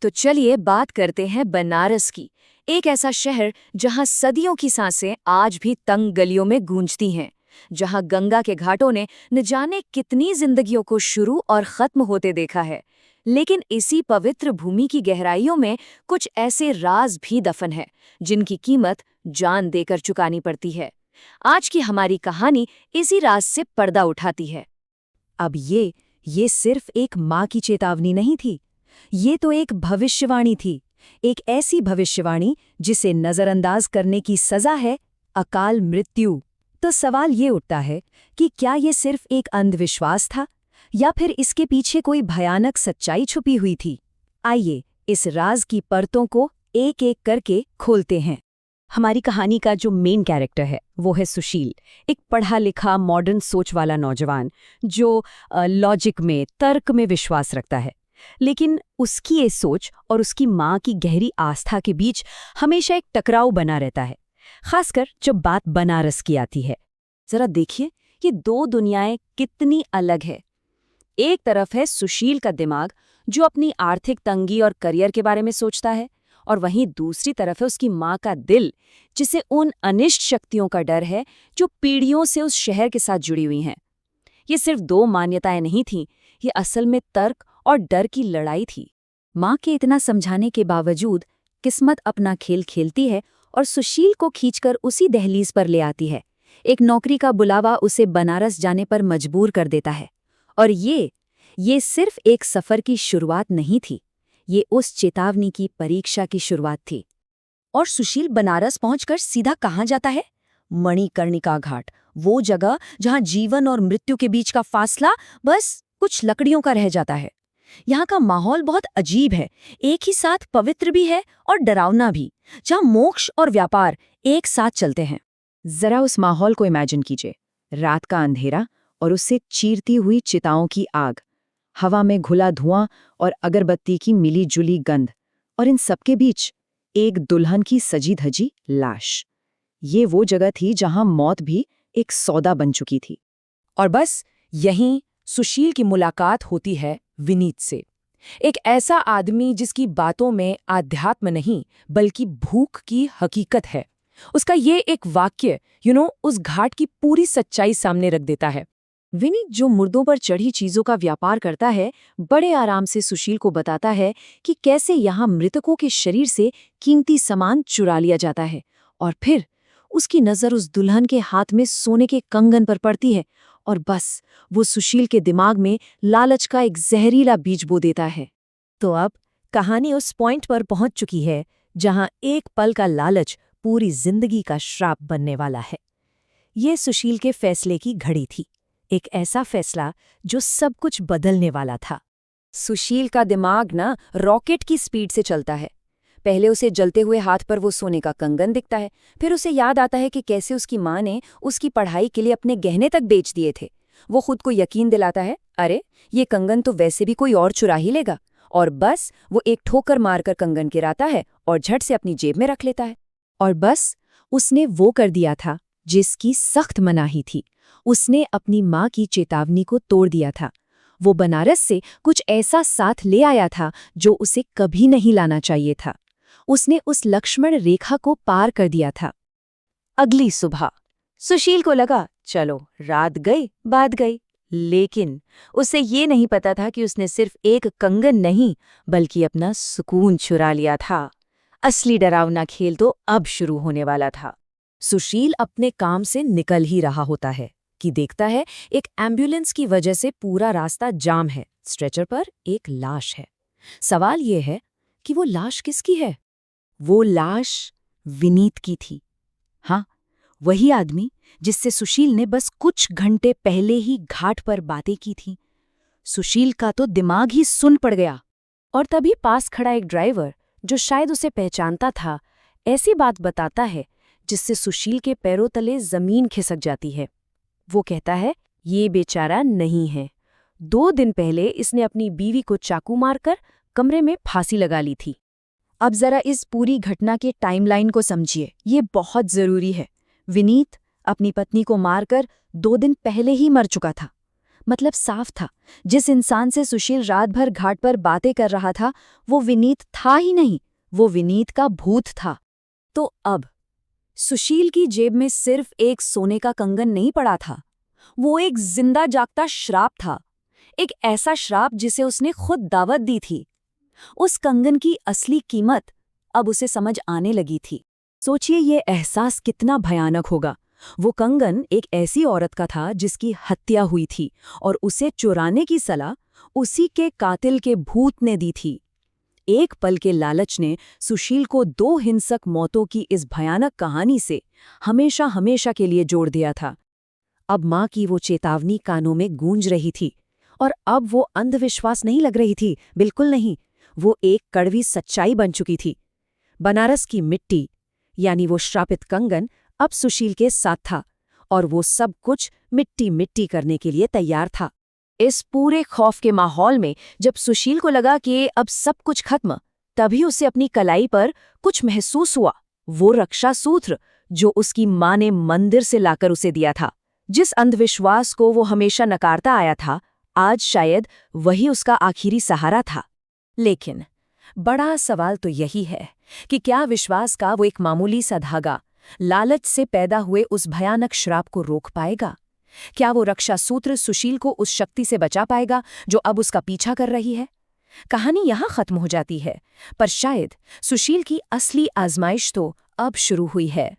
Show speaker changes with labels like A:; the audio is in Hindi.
A: तो चलिए बात करते हैं बनारस की। एक ऐसा शहर जहां सदियों की सांसें आज भी तंग गलियों में गूंजती हैं, जहां गंगा के घाटों ने न जाने कितनी जिंदगियों को शुरू और खत्म होते देखा है। लेकिन इसी पवित्र भूमि की गहराइयों में कुछ ऐसे राज भी दफन है जिनकी कीमत जान देकर चुकानी पड़ती है। आज की हमारी कहानी इसी राज से पर्दा उठाती है।
B: अब ये सिर्फ एक माँ की चेतावनी नहीं थी, ये तो एक भविष्यवाणी थी। एक ऐसी भविष्यवाणी जिसे नजरअंदाज करने की सजा है अकाल मृत्यु। तो सवाल ये उठता है कि क्या ये सिर्फ एक अंधविश्वास था या फिर इसके पीछे कोई भयानक सच्चाई छुपी हुई थी। आइए इस राज की परतों को एक एक करके खोलते हैं। हमारी कहानी का जो मेन कैरेक्टर है वो है सुशील, एक पढ़ा लिखा मॉडर्न सोच वाला नौजवान जो लॉजिक में, तर्क में विश्वास रखता है। लेकिन उसकी ये सोच और उसकी माँ की गहरी आस्था के बीच हमेशा एक टकराव बना रहता है, खासकर जब बात बनारस की आती है। जरा देखिए, ये दो दुनियाएं कितनी अलग है। एक तरफ है सुशील का दिमाग जो अपनी आर्थिक तंगी और करियर के बारे में सोचता है, और वहीं दूसरी तरफ है उसकी माँ का दिल, जिसे उन अनिष्ट शक्तियों का डर है जो पीढ़ियों से उस शहर के साथ जुड़ी हुई हैं। ये सिर्फ दो मान्यताएं नहीं थीं, ये असल में तर्क और डर की लड़ाई थी। माँ के इतना समझाने के बावजूद किस्मत अपना खेल खेलती है और सुशील को खींचकर उसी दहलीज पर ले आती है। एक नौकरी का बुलावा उसे बनारस जाने पर मजबूर कर देता है। और ये सिर्फ एक सफर की शुरुआत नहीं थी, ये उस चेतावनी की परीक्षा की शुरुआत थी। और सुशील बनारस पहुंचकर सीधा कहाँ जाता है? मणिकर्णिका घाट, वो जगह जहां जीवन और मृत्यु के बीच का फासला बस कुछ लकड़ियों का रह जाता है। यहाँ का माहौल बहुत अजीब है, एक ही साथ पवित्र भी है और डरावना भी, जहाँ मोक्ष और व्यापार एक साथ चलते हैं। जरा उस माहौल को इमेजिन कीजिए, रात का अंधेरा और उससे चीरती हुई चिताओं की आग, हवा में घुला धुआं और अगरबत्ती की मिली जुली गंध, और इन सबके बीच एक दुल्हन की सजी धजी लाश। ये वो जगह थी जहां मौत भी एक सौदा बन चुकी थी।
A: और बस यहीं सुशील की मुलाकात होती है विनीत से, एक ऐसा आदमी जिसकी बातों में आध्यात्म नहीं बल्कि भूख की हकीकत है। उसका ये एक वाक्य उस घाट की पूरी सच्चाई सामने रख देता है।
B: विनीत, जो मुर्दों पर चढ़ी चीजों का व्यापार करता है, बड़े आराम से सुशील को बताता है कि कैसे यहाँ मृतकों के शरीर से कीमती सामान चुरा लिया जाता है। और फिर उसकी नजर उस दुल्हन के हाथ में सोने के कंगन पर पड़ती है, और बस वो सुशील के दिमाग में लालच का एक जहरीला बीज बो देता है। तो अब कहानी उस पॉइंट पर पहुंच चुकी है जहां एक पल का लालच पूरी जिंदगी का श्राप बनने वाला है। ये सुशील के फैसले की घड़ी थी, एक ऐसा फैसला जो सब कुछ बदलने वाला था। सुशील का दिमाग रॉकेट की स्पीड से चलता है। पहले उसे जलते हुए हाथ पर वो सोने का कंगन दिखता है, फिर उसे याद आता है कि कैसे उसकी माँ ने उसकी पढ़ाई के लिए अपने गहने तक बेच दिए थे। वो खुद को यकीन दिलाता है, अरे ये कंगन तो वैसे भी कोई और चुरा ही लेगा, और बस वो एक ठोकर मारकर कंगन गिराता है और झट से अपनी जेब में रख लेता है। और बस उसने वो कर दिया था जिसकी सख्त मनाही थी। उसने अपनी माँ की चेतावनी को तोड़ दिया था। वो बनारस से कुछ ऐसा साथ ले आया था जो उसे कभी नहीं लाना चाहिए था। उसने उस लक्ष्मण रेखा को पार कर दिया था। अगली सुबह सुशील को लगा, चलो रात गई बात गई, लेकिन उसे ये नहीं पता था कि उसने सिर्फ एक कंगन नहीं बल्कि अपना सुकून चुरा लिया था। असली डरावना खेल तो अब शुरू होने वाला था। सुशील अपने काम से निकल ही रहा होता है कि देखता है एक एम्बुलेंस की वजह से पूरा रास्ता जाम है। स्ट्रेचर पर एक लाश है। सवाल ये है कि वो लाश किसकी है? वो लाश विनीत की थी। हाँ, वही आदमी जिससे सुशील ने बस कुछ घंटे पहले ही घाट पर बातें की थीं। सुशील का तो दिमाग ही सुन पड़ गया। और तभी पास खड़ा एक ड्राइवर, जो शायद उसे पहचानता था, ऐसी बात बताता है जिससे सुशील के पैरों तले जमीन खिसक जाती है। वो कहता है, ये बेचारा नहीं है। 2 दिन पहले इसने अपनी बीवी को चाकू मारकर कमरे में फांसी लगा ली थी। अब जरा इस पूरी घटना के टाइमलाइन को समझिए, ये बहुत जरूरी है। विनीत अपनी पत्नी को मारकर 2 दिन पहले ही मर चुका था।
A: मतलब साफ था, जिस इंसान से सुशील रात भर घाट पर बातें कर रहा था वो विनीत था ही नहीं, वो विनीत का भूत था। तो अब सुशील की जेब में सिर्फ एक सोने का कंगन नहीं पड़ा था, वो एक जिंदा जागता श्राप था। एक ऐसा श्राप जिसे उसने खुद दावत दी थी। उस कंगन की असली कीमत अब उसे समझ आने लगी थी।
B: सोचिए ये एहसास कितना भयानक होगा। वो कंगन एक ऐसी औरत का था जिसकी हत्या हुई थी और उसे चुराने की सलाह उसी के कातिल के भूत ने दी थी। एक पल के लालच ने सुशील को 2 हिंसक मौतों की इस भयानक कहानी से हमेशा हमेशा के लिए जोड़ दिया था। अब माँ की वो चेतावनी कानों में गूंज रही थी, और अब वो अंधविश्वास नहीं लग रही थी, बिल्कुल नहीं। वो एक कड़वी सच्चाई बन चुकी थी। बनारस की मिट्टी, यानी वो श्रापित कंगन, अब सुशील के साथ था, और वो सब कुछ मिट्टी मिट्टी करने के लिए तैयार था। इस पूरे खौफ के माहौल में जब सुशील को लगा कि अब सब कुछ खत्म, तभी उसे अपनी कलाई पर कुछ महसूस हुआ। वो रक्षा सूत्र जो उसकी माँ ने मंदिर से लाकर उसे दिया था। जिस अंधविश्वास को वो हमेशा नकारता आया था, आज शायद वही उसका आखिरी सहारा था। लेकिन बड़ा सवाल तो यही है कि क्या विश्वास का वो एक मामूली सा धागा लालच से पैदा हुए उस भयानक श्राप को रोक पाएगा? क्या वो रक्षा सूत्र सुशील को उस शक्ति से बचा पाएगा जो अब उसका पीछा कर रही है? कहानी यहाँ खत्म हो जाती है, पर शायद सुशील की असली आजमाइश तो अब शुरू हुई है।